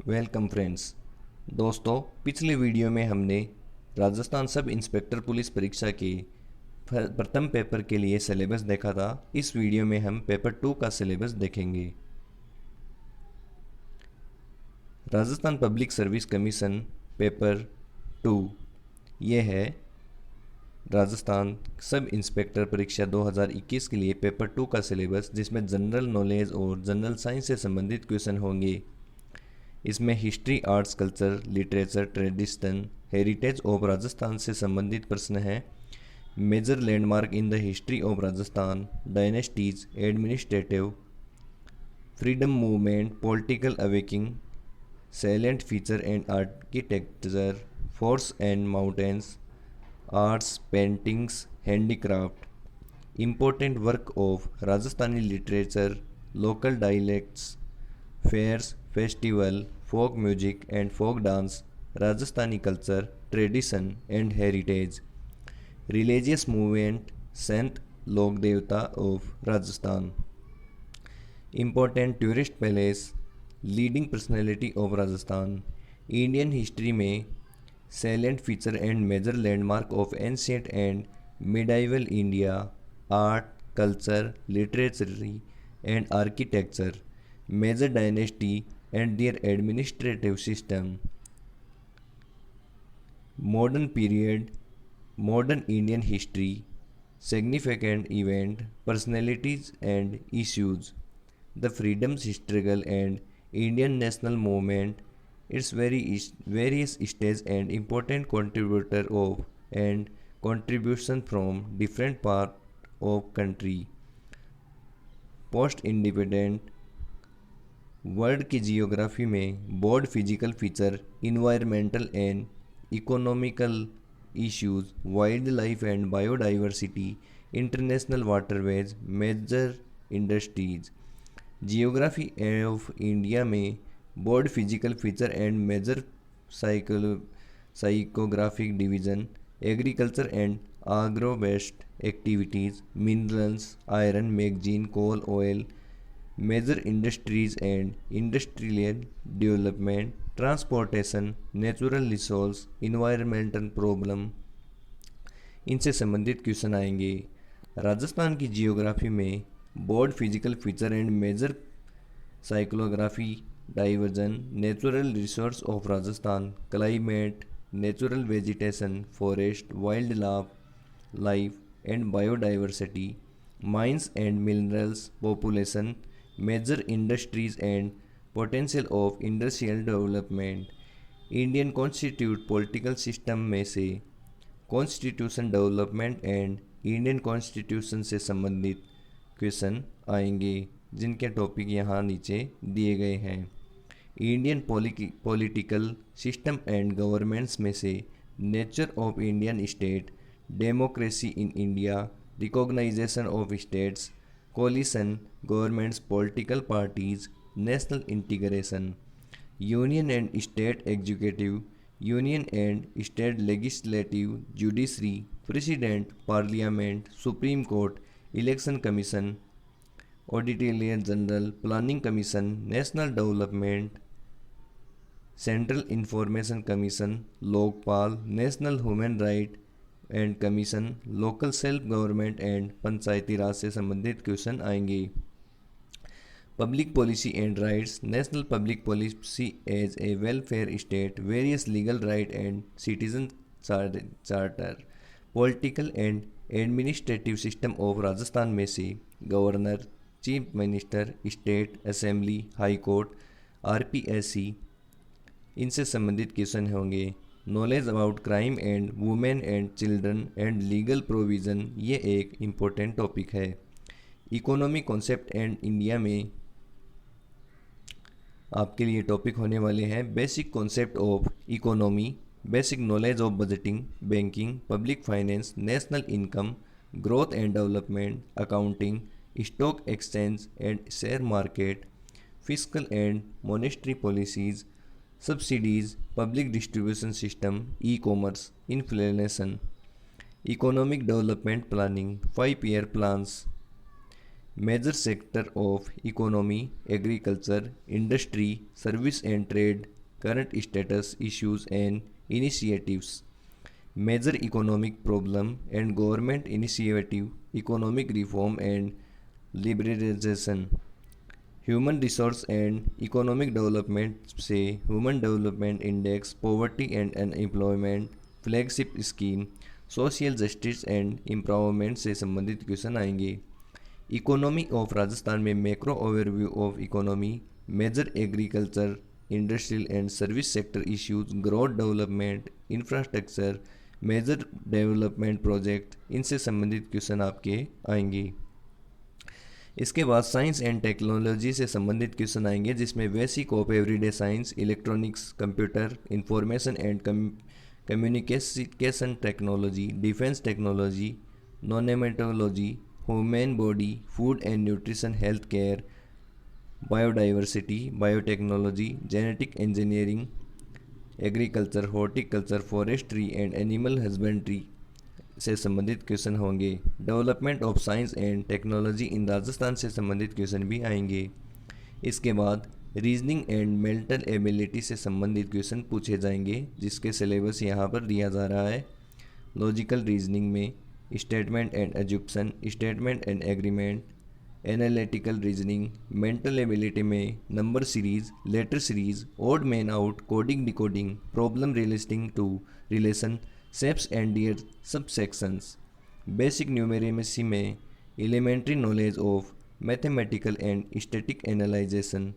Welcome friends. दोस्तों, पिछले video में हमने राजस्थान सब इंस्पेक्टर पुलिस परीक्षा के प्रथम पेपर के लिए सिलेबस देखा था। इस वीडियो में हम पेपर 2 का सिलेबस देखेंगे। Rajasthan public service commission paper 2 ये है राजस्थान सब इंस्पेक्टर परीक्षा 2021 के लिए पेपर 2 का सिलेबस, जिसमें जनरल नॉलेज और जनरल साइंस से संबंधित क्वेश्चन होंगे। इसमें history, arts, culture, literature, tradition, heritage of Rajasthan से संबंधित प्रश्न हैं। Major landmark in the history of Rajasthan, dynasties, administrative, freedom movement, political awakening, salient feature and architecture, forts and mountains, arts, paintings, handicraft, important work of Rajasthani literature, local dialects, fairs, festival, folk music and folk dance, Rajasthani culture, tradition and heritage, religious movement, संत लोक देवता of Rajasthan, important tourist palace, leading personality of Rajasthan, Indian history में salient feature and major landmark of ancient and medieval India, art, culture, literary and architecture, major dynasty and their administrative system, modern period, modern Indian history, significant event, personalities and issues, the freedom struggle and Indian national movement, its various stages and important contributor of and contribution from different part of country, post independent world की geography में broad physical feature, environmental and economical issues, wild life and biodiversity, international waterways, major industries, geography of India में broad physical feature and major physiographic division, agriculture and agro based activities, minerals, iron, manganese, coal, oil, major industries and industrial development, transportation, natural resource, environmental problem, इनसे संबंधित question आएंगे। राजस्थान की geography में broad physical feature and major physiography division, natural resource of Rajasthan, climate, natural vegetation, forest, wild life and biodiversity, mines and minerals, population, major industries and potential of industrial development, Indian constitute political system में से constitution development and Indian constitution से संबंधित question आएंगे, जिनके topic यहाँ नीचे दिए गए हैं। Indian political system and governments में से nature of Indian state, democracy in India, recognization of states, coalition governments, political parties, national integration, union and state executive, union and state legislative, judiciary, president, parliament, supreme court, election commission, auditor general, planning commission, national development, central information commission, lokpal, national human right and commission, local self government and Panchayati Raj से संबंधित question आएंगे। Public policy and rights, national public policy as a welfare state, various legal right and citizen charter, political and administrative system of Rajasthan में से governor, chief minister, state assembly, high court, RPSC, इनसे संबंधित question होंगे। Knowledge about crime and women and children and legal provision, ये एक important topic है। Economy concept and India में आपके लिए टॉपिक होने वाले हैं basic concept of economy, basic knowledge of budgeting, banking, public finance, national income, growth and development, accounting, stock exchange and share market, fiscal and monetary policies, subsidies, public distribution system, e commerce, inflation, economic development planning, 5 year plans, major sector of economy, agriculture, industry, service and trade, current status, issues and initiatives, major economic problem and government initiative, economic reform and liberalisation, human resource and economic development से human development index, poverty and unemployment, flagship scheme, social justice and empowerment से संबंधित question आएंगे। Economy of Rajasthan में macro overview of economy, major agriculture, industrial and service sector issues, growth development, infrastructure, major development project, इनसे संबंधित question आपके आएंगे। इसके बाद साइंस एंड टेक्नोलॉजी से संबंधित क्वेश्चन आएंगे, जिसमें basic of everyday science, electronics, computer, information and communication technology, defence technology, nanotechnology, human body, food and nutrition, health care, biodiversity, biotechnology, genetic engineering, agriculture, horticulture, forestry and animal husbandry से संबंधित question होंगे। Development of science and technology in Rajasthan से संबंधित question भी आएंगे। इसके बाद reasoning and mental ability से संबंधित क्वेश्चन पूछे जाएंगे, जिसके सिलेबस यहाँ पर दिया जा रहा है। लॉजिकल रीजनिंग में statement and assumption, statement and agreement, analytical reasoning, mental ability में number series, letter series, odd man out, coding decoding, problem relating to relation, shapes and their subsections, basic numeracy में elementary knowledge of mathematical and statistical analysation,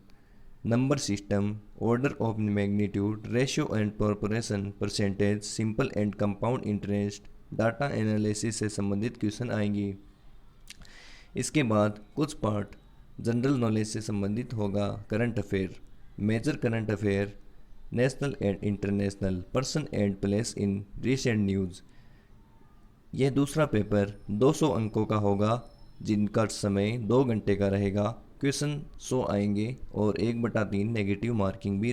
number system, order of magnitude, ratio and proportion, percentage, simple and compound interest, data analysis से संबंधित question आएंगे। इसके बाद कुछ part general knowledge से संबंधित होगा। Current affair, major current affair, national and international, person and place in recent news. यह दूसरा पेपर 200 अंकों का होगा, जिनका समय 2 घंटे का रहेगा। क्वेश्चन 100 आएंगे और 1/3 नेगेटिव मार्किंग भी